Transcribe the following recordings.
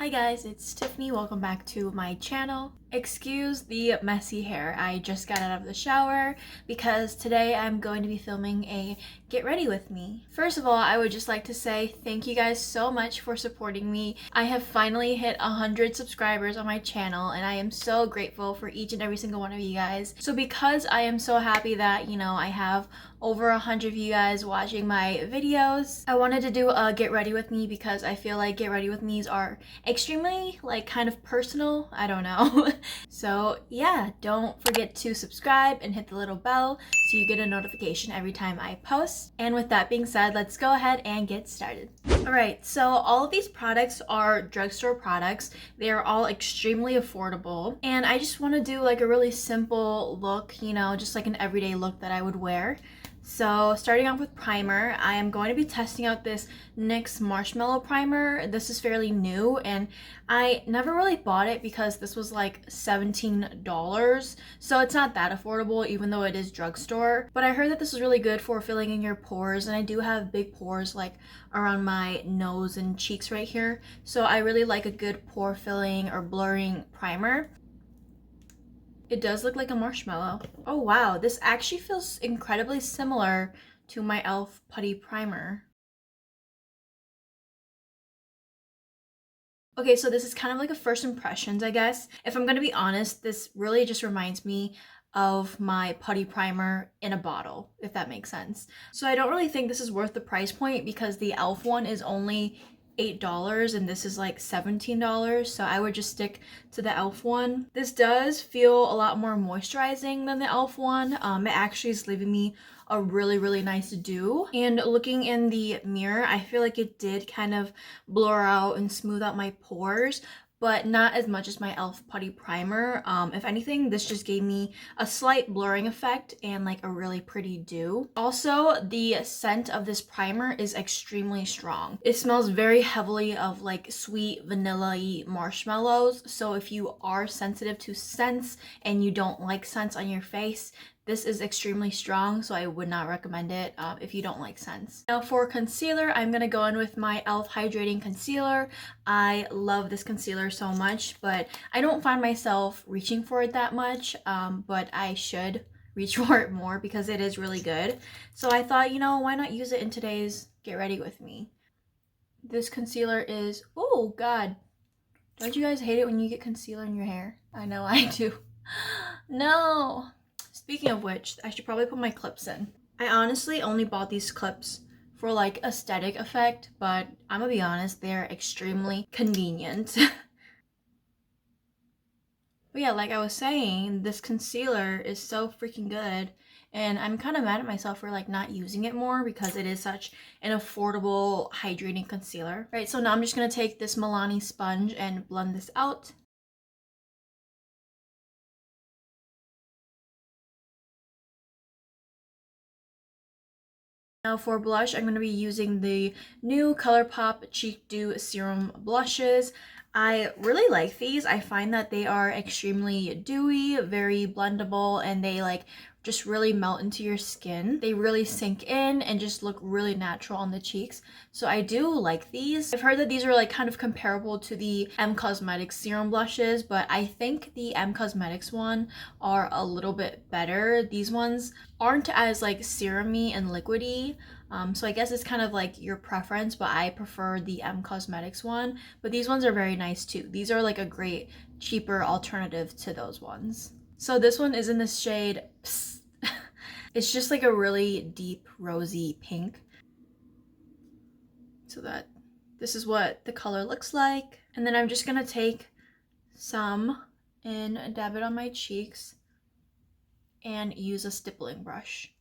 Hi guys, it's Tiffany. Welcome back to my channel. Excuse the messy hair. I just got out of the shower because today I'm going to be filming a get ready with me. First of all, I would just like to say thank you guys so much for supporting me. I have finally hit 100 subscribers on my channel and I am so grateful for each and every single one of you guys. So because I am so happy that, I have over 100 of you guys watching my videos, I wanted to do a get ready with me because I feel like get ready with me's are extremely kind of personal. I don't know. So yeah, don't forget to subscribe and hit the little bell so you get a notification every time I post. And with that being said, let's go ahead and get started. Alright, so all of these products are drugstore products. They are all extremely affordable. And I just want to do like a really simple look, just like an everyday look that I would wear. So starting off with primer, I am going to be testing out this NYX Marshmallow Primer. This is fairly new and I never really bought it because this was like $17. So it's not that affordable even though it is drugstore. But I heard that this is really good for filling in your pores, and I do have big pores like around my nose and cheeks right here. So I really like a good pore filling or blurring primer. It does look like a marshmallow. Oh wow, this actually feels incredibly similar to my e.l.f. Putty Primer. Okay, so this is kind of like a first impressions, I guess. If I'm gonna be honest, this really just reminds me of my Putty Primer in a bottle, if that makes sense. So I don't really think this is worth the price point because the e.l.f. one is only $8 and this is like $17, so I would just stick to the e.l.f. one. This does feel a lot more moisturizing than the e.l.f. one. It actually is leaving me a really nice dew, and looking in the mirror I feel like it did kind of blur out and smooth out my pores, but not as much as my e.l.f. Putty Primer. If anything, this just gave me a slight blurring effect and like a really pretty dew. Also, the scent of this primer is extremely strong. It smells very heavily of like sweet vanilla-y marshmallows. So if you are sensitive to scents and you don't like scents on your face, this is extremely strong, so I would not recommend it if you don't like scents. Now for concealer, I'm going to go in with my e.l.f. Hydrating Concealer. I love this concealer so much, but I don't find myself reaching for it that much, but I should reach for it more because it is really good. So I thought, why not use it in today's Get Ready With Me. This concealer is, oh god, don't you guys hate it when you get concealer in your hair? I know I do. No! Speaking of which, I should probably put my clips in. I honestly only bought these clips for like aesthetic effect, but I'm gonna be honest, they're extremely convenient. But yeah, like I was saying, this concealer is so freaking good, and I'm kind of mad at myself for like not using it more because it is such an affordable hydrating concealer. Right, so now I'm just gonna take this Milani sponge and blend this out. Now for blush, I'm going to be using the new Colourpop Cheek Dew Serum blushes. I really like these. I find that they are extremely dewy, very blendable, and they just really melt into your skin. They really sink in and just look really natural on the cheeks. So I do like these. I've heard that these are kind of comparable to the M Cosmetics serum blushes, but I think the M Cosmetics one are a little bit better. These ones aren't as serum-y and liquidy. So I guess it's kind of like your preference, but I prefer the M Cosmetics one. But these ones are very nice too. These are like a great cheaper alternative to those ones. So this one is in the shade Psst. It's just like a really deep rosy pink. So that this is what the color looks like. And then I'm just gonna take some and dab it on my cheeks and use a stippling brush.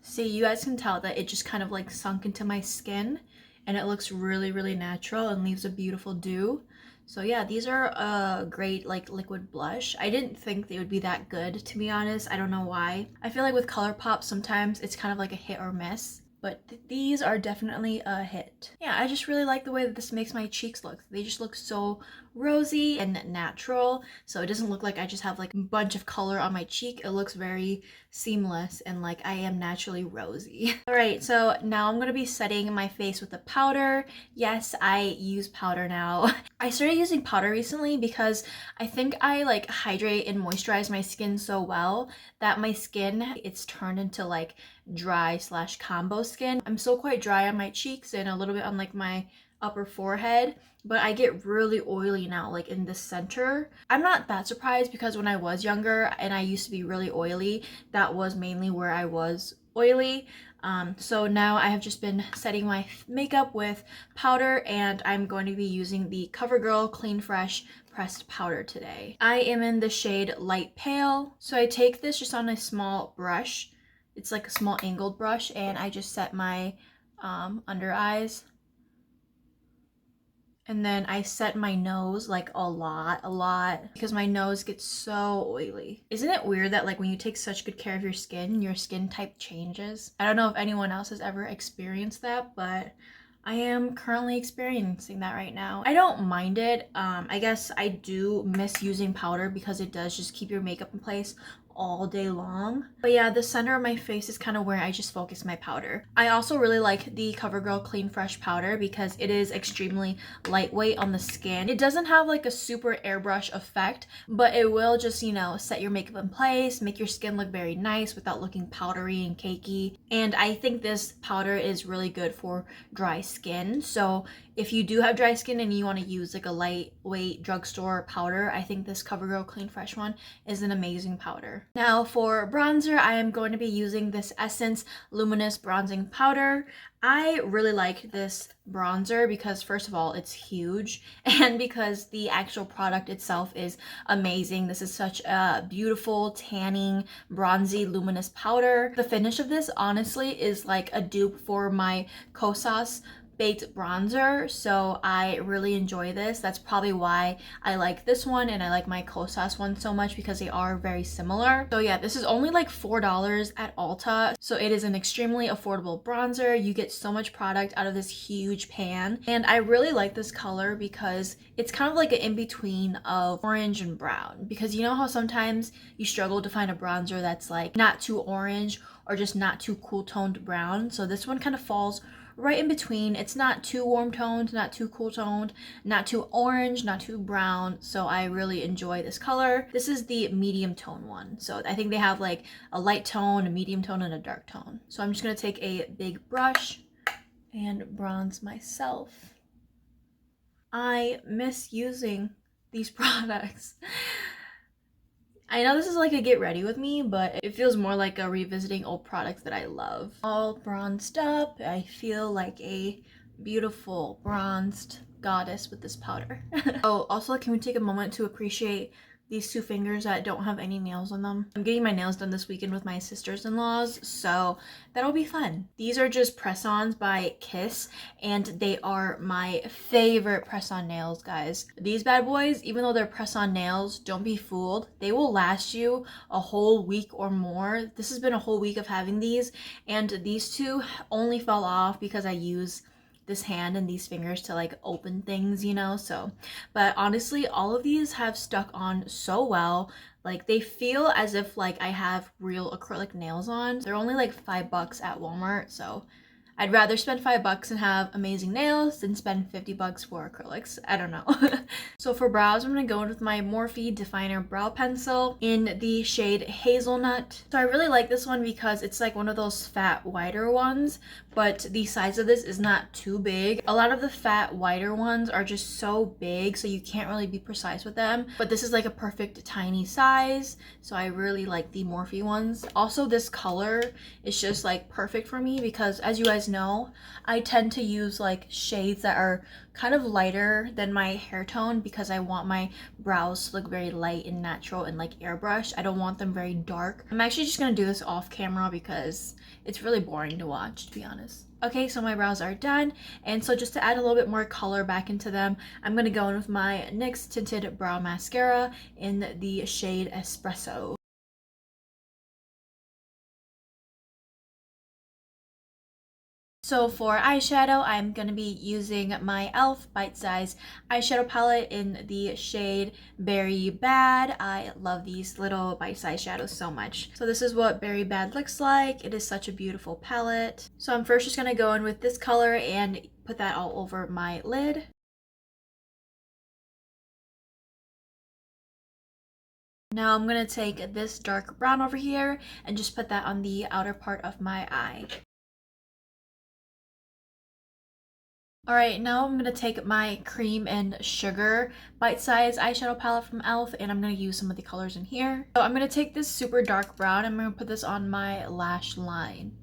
See, you guys can tell that it just kind of sunk into my skin, and it looks really natural and leaves a beautiful dew. So yeah, these are a great liquid blush. I didn't think they would be that good, to be honest. I don't know why. I feel like with Colourpop sometimes it's kind of like a hit or miss. but these are definitely a hit. Yeah, I just really like the way that this makes my cheeks look. They just look so rosy and natural, so it doesn't look like I just have like a bunch of color on my cheek. It looks very seamless and like I am naturally rosy. All right, so now I'm gonna be setting my face with a powder. Yes, I use powder now. I started using powder recently because I think I like hydrate and moisturize my skin so well that my skin, it's turned into like dry slash combo skin. I'm still quite dry on my cheeks and a little bit on like my upper forehead, but I get really oily now, like in the center. I'm not that surprised because when I was younger and I used to be really oily, that was mainly where I was oily. So now I have just been setting my makeup with powder, and I'm going to be using the Covergirl Clean Fresh pressed powder today. I am in the shade Light Pale. So I take this just on a small brush. It's like a small angled brush, and I just set my under eyes. And then I set my nose like a lot, because my nose gets so oily. Isn't it weird that like when you take such good care of your skin type changes? I don't know if anyone else has ever experienced that, but I am currently experiencing that right now. I don't mind it. I guess I do miss using powder because it does just keep your makeup in place all day long. But yeah, the center of my face is kind of where I just focus my powder. I also really like the Covergirl Clean Fresh powder because it is extremely lightweight on the skin. It doesn't have like a super airbrush effect, but it will just, you know, set your makeup in place, make your skin look very nice without looking powdery and cakey. And I think this powder is really good for dry skin. So if you do have dry skin and you want to use like a lightweight drugstore powder, I think this Covergirl Clean Fresh one is an amazing powder. Now for bronzer, I am going to be using this Essence Luminous Bronzing Powder. I really like this bronzer because first of all, it's huge, and because the actual product itself is amazing. This is such a beautiful tanning, bronzy, luminous powder. The finish of this honestly is like a dupe for my Kosas baked bronzer, so I really enjoy this. That's probably why I like this one and I like my Kosas one so much, because they are very similar. So yeah, this is only like $4 at Ulta, so it is an extremely affordable bronzer. You get so much product out of this huge pan, and I really like this color because it's kind of like an in-between of orange and brown, because you know how sometimes you struggle to find a bronzer that's like not too orange or just not too cool toned brown. So this one kind of falls right in between. It's not too warm toned, not too cool toned, not too orange, not too brown. So I really enjoy this color. This is the medium tone one. So I think they have like a light tone, a medium tone, and a dark tone. So I'm just gonna take a big brush and bronze myself. I miss using these products. I know this is like a get ready with me, but it feels more like a revisiting old products that I love. All bronzed up, I feel like a beautiful bronzed goddess with this powder. Oh, also, can we take a moment to appreciate these two fingers that don't have any nails on them? I'm getting my nails done this weekend with my sisters-in-laws, so that'll be fun. These are just press-ons by Kiss, and they are my favorite press-on nails, guys. These bad boys, even though they're press-on nails, don't be fooled. They will last you a whole week or more. This has been a whole week of having these, and these two only fell off because I use this hand and these fingers to like open things, you know. So but honestly, all of these have stuck on so well. Like they feel as if like I have real acrylic nails on. They're only like $5 at Walmart, so I'd rather spend $5 and have amazing nails than spend $50 for acrylics. I don't know. So for brows, I'm going to go in with my Morphe Definer Brow Pencil in the shade Hazelnut. So I really like this one because it's like one of those fat, wider ones, but the size of this is not too big. A lot of the fat, wider ones are just so big, so you can't really be precise with them. But this is like a perfect tiny size, so I really like the Morphe ones. Also, this color is just like perfect for me because, as you guys know, I tend to use like shades that are kind of lighter than my hair tone because I want my brows to look very light and natural and like airbrushed. I don't want them very dark. I'm actually just gonna do this off camera because it's really boring to watch, to be honest. Okay, so my brows are done, and so just to add a little bit more color back into them, I'm gonna go in with my NYX Tinted Brow Mascara in the shade Espresso. So for eyeshadow, I'm going to be using my e.l.f. Bite Size Eyeshadow Palette in the shade Berry Bad. I love these little bite-sized shadows so much. So this is what Berry Bad looks like. It is such a beautiful palette. So I'm first just going to go in with this color and put that all over my lid. Now I'm going to take this dark brown over here and just put that on the outer part of my eye. Alright, now I'm going to take my Cream and Sugar bite-sized eyeshadow palette from e.l.f. and I'm going to use some of the colors in here. So I'm going to take this super dark brown and I'm going to put this on my lash line.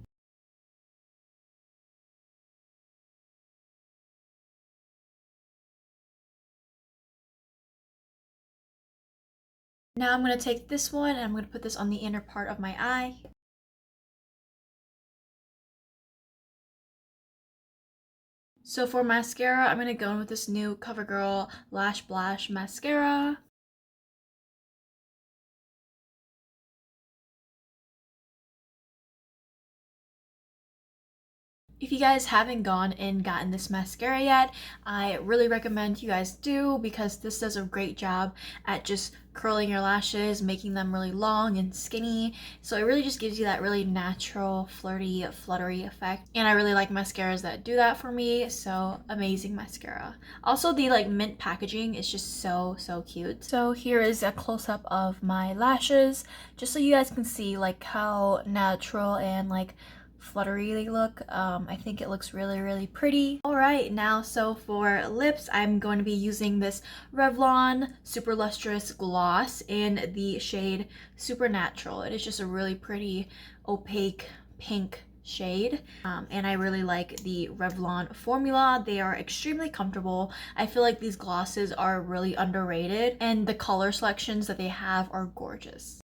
Now I'm going to take this one and I'm going to put this on the inner part of my eye. So for mascara, I'm going to go in with this new Covergirl Lash Blush Mascara. If you guys haven't gone and gotten this mascara yet, I really recommend you guys do because this does a great job at just curling your lashes, making them really long and skinny. So it really just gives you that really natural, flirty, fluttery effect. And I really like mascaras that do that for me, so amazing mascara. Also, the like mint packaging is just so cute. So here is a close-up of my lashes, just so you guys can see like how natural and like fluttery they look. I think it looks really pretty. Alright, now so for lips, I'm going to be using this Revlon Super Lustrous Gloss in the shade Supernatural. It is just a really pretty opaque pink shade, and I really like the Revlon formula. They are extremely comfortable. I feel like these glosses are really underrated and the color selections that they have are gorgeous.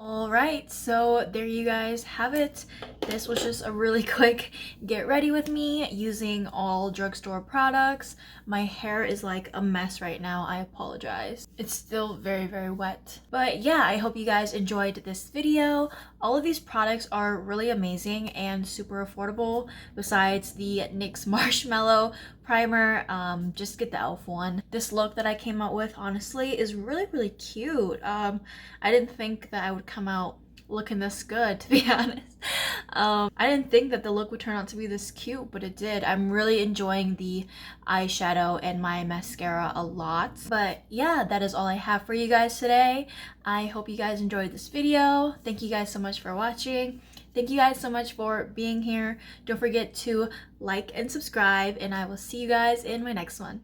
Alright, so there you guys have it. This was just a really quick get ready with me using all drugstore products. My hair is like a mess right now. I apologize. It's still very wet. But yeah, I hope you guys enjoyed this video. All of these products are really amazing and super affordable. Besides the NYX Marshmallow Primer, just get the e.l.f. one. This look that I came out with honestly is really cute. I didn't think that I would come out looking this good, to be honest. I didn't think that the look would turn out to be this cute, but it did. I'm really enjoying the eyeshadow and my mascara a lot. But yeah, that is all I have for you guys today. I hope you guys enjoyed this video. Thank you guys so much for watching. Thank you guys so much for being here. Don't forget to like and subscribe, and I will see you guys in my next one.